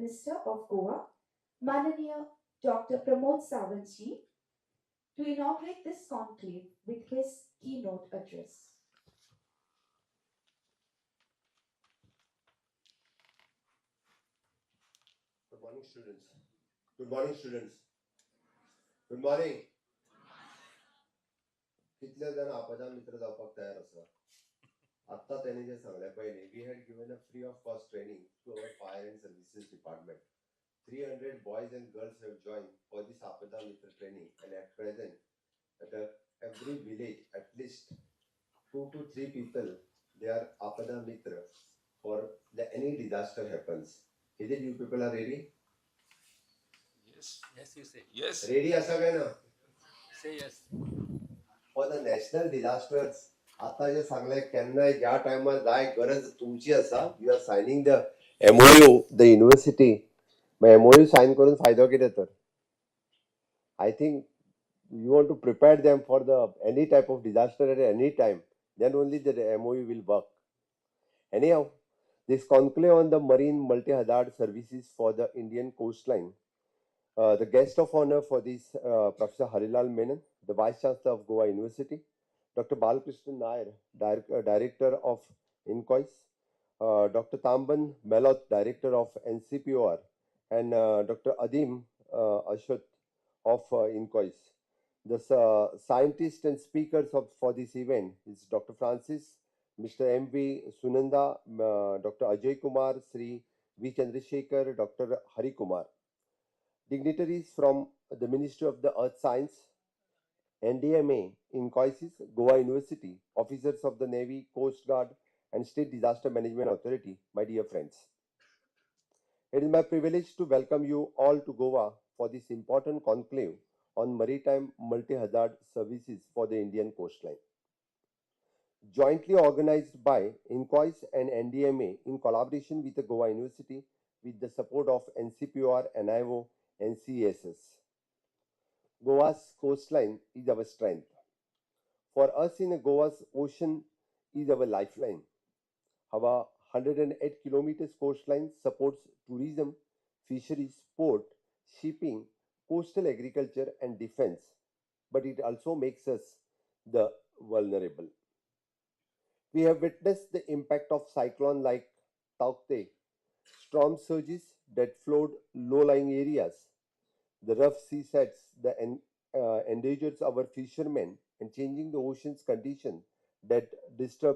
Minister of Goa, Mananiya Dr. Pramod Sawantji, to inaugurate this conclave with his keynote address. Good morning, students. Good morning, students. Good morning. कितले जण आपदा मित्र जावपाक तयार आसा आत्ता त्यांनी जे सांगले पयली we had given a free of cost training to our fire and services department. 300 boys and girls have joined for this Apada Mitra training, and at present at every village at least 2 to 3 people they are Apada Mitra for any disaster happens. Is it you people are ready? Yes, you say. Yes. Ready asa काय ना? Say yes. For the national disasters, आता जे सांगले केन्ना ज्या टायमार जाय गरज तुमची आसा, you are signing the MOU, the university. MOU sign करून फायदो कितें तर? I think you want to prepare them for the any type of disaster at any time. Then only the MOU will work. Anyhow, this conclave on the marine multi-hazard services for the Indian coastline. The guest of honor for this, Professor Harilal Menon, the Vice Chancellor of Goa University, Dr. Balkrishnan Nair, Director of INCOIS, Dr. Tamban Melot, Director of NCPOR, and Dr. Adim Ashut of INCOIS. The scientists and speakers for this event is Dr. Francis, Mr. M.V. Sunanda, Dr. Ajay Kumar, Sri V. Chandrasekhar, Dr. Hari Kumar. Dignitaries from the Ministry of the Earth Science, NDMA, INCOIS, Goa University, officers of the Navy, Coast Guard, and State Disaster Management Authority, my dear friends. It is my privilege to welcome you all to Goa for this important conclave on maritime multi-hazard services for the Indian coastline. Jointly organized by INCOIS and NDMA in collaboration with the Goa University with the support of NCPOR, NIO, and CSS. Goa's coastline is our strength. For us in Goa's ocean is our lifeline. Our 108 kilometers coastline supports tourism, fisheries, port, shipping, coastal agriculture, and defense, but it also makes us the vulnerable. We have witnessed the impact of cyclone like Taukte, storm surges that flood low-lying areas, the rough sea sets that endangers our fishermen and changing the ocean's condition that disturb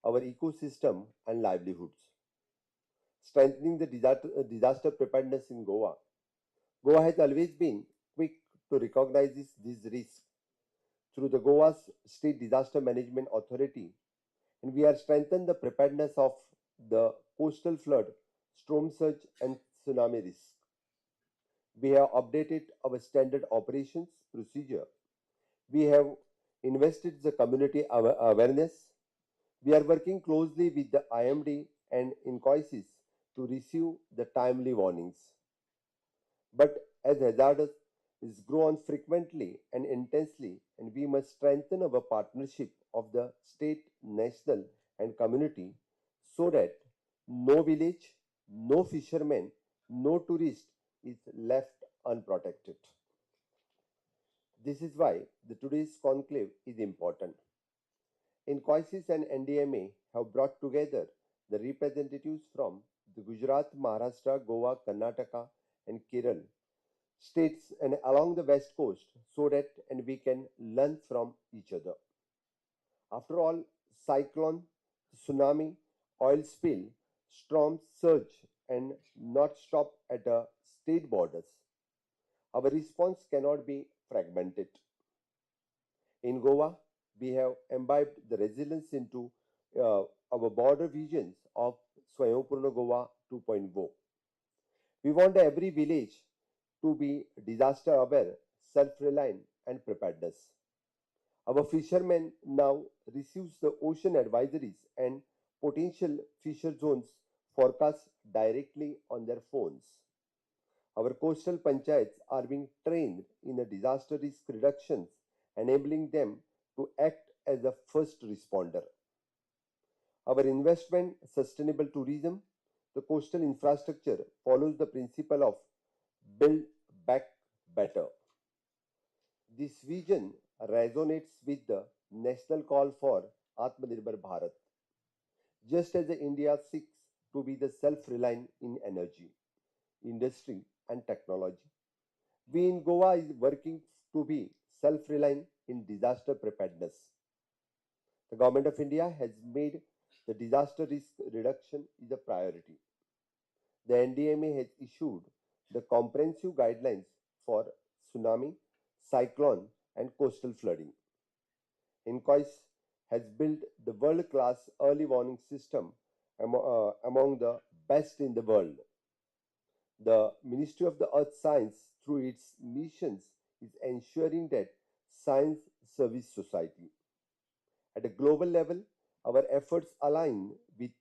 our ecosystem and livelihoods. Strengthening the disaster preparedness in Goa. Goa has always been quick to recognize these risks through the Goa's State Disaster Management Authority, and we have strengthened the preparedness of the coastal flood, storm surge, and tsunami risk. We have updated our standard operations procedure. We have invested the community awareness. We are working closely with the IMD and INCOIS to receive the timely warnings. But as hazardous is grown frequently and intensely, and we must strengthen our partnership of the state, national, and community so that no village, no fisherman, no tourist is left unprotected. This is why the today's conclave is important. INCOIS and NDMA have brought together the representatives from the Gujarat, Maharashtra, Goa, Karnataka, and Kerala states and along the west coast so that and we can learn from each other. After all, cyclone, tsunami, oil spill, storm surge, and not stop at the state borders. Our response cannot be fragmented. In Goa, we have imbibed the resilience into our border visions of Swayambhupurna Goa 2.0. We want every village to be disaster aware, self-reliant, and preparedness. Our fishermen now receives the ocean advisories and potential fisher zones forecast directly on their phones. Our coastal panchayats are being trained in a disaster risk reductions, enabling them to act as a first responder. Our investment sustainable tourism, The coastal infrastructure follows the principle of build back better. This vision resonates with the national call for Atmanirbhar Bharat. Just as India seeks to be the self-reliant in energy, industry and technology, we in Goa is working to be self-reliant in disaster preparedness. The Government of India has made the disaster risk reduction is a priority. The NDMA has issued the comprehensive guidelines for tsunami, cyclone, and coastal flooding. INCOIS has built the world class early warning system among the best in the world. The Ministry of the Earth Science, through its missions, is ensuring that science service society. At a global level, our efforts align with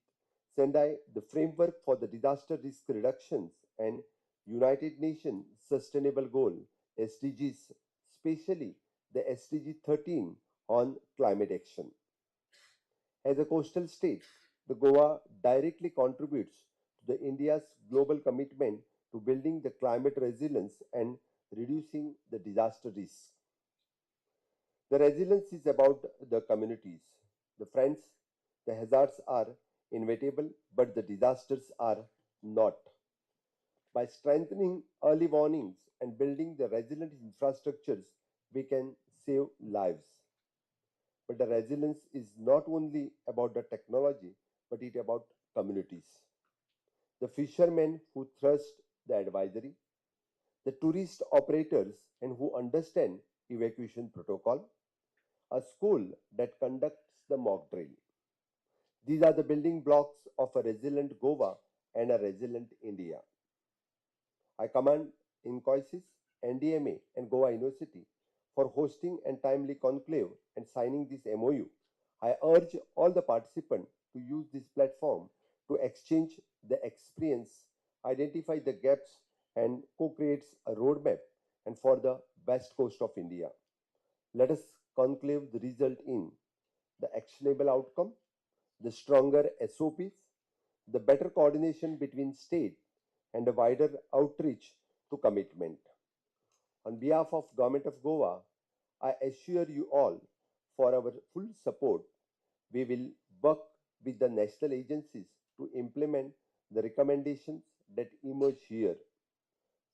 Sendai, the framework for the disaster risk reductions and United Nations Sustainable Goal (SDGs), especially the SDG 13 on climate action. As a coastal state, the Goa directly contributes to the India's global commitment to building the climate resilience and reducing the disaster risk. The resilience is about the communities. The friends, the hazards are inevitable, but the disasters are not. By strengthening early warnings and building the resilient infrastructures, we can save lives. But the resilience is not only about the technology, but it about communities. The fishermen who trust the advisory, the tourist operators and who understand evacuation protocol, a school that conducts the mock drill. These are the building blocks of a resilient Goa and a resilient India. I commend INCOISIS, NDMA, and Goa University for hosting and timely conclave and signing this MOU. I urge all the participants to use this platform to exchange the experience, identify the gaps, and co-create a roadmap and for the west coast of India. Let us conclave the result in the actionable outcome, the stronger SOPs, the better coordination between state and a wider outreach to commitment. On behalf of Government of Goa, I assure you all for our full support. We will work with the national agencies to implement the recommendations that emerge here.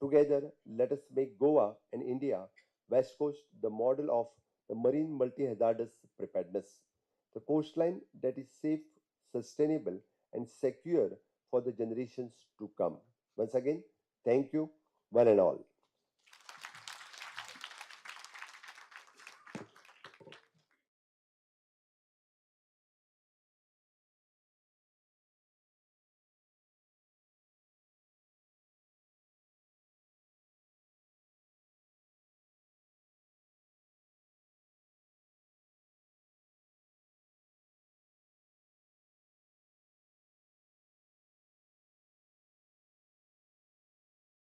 Together, let us make Goa and India West Coast the model of the marine multi-hazardous preparedness, the coastline that is safe, sustainable, and secure for the generations to come. Once again, thank you, one and all.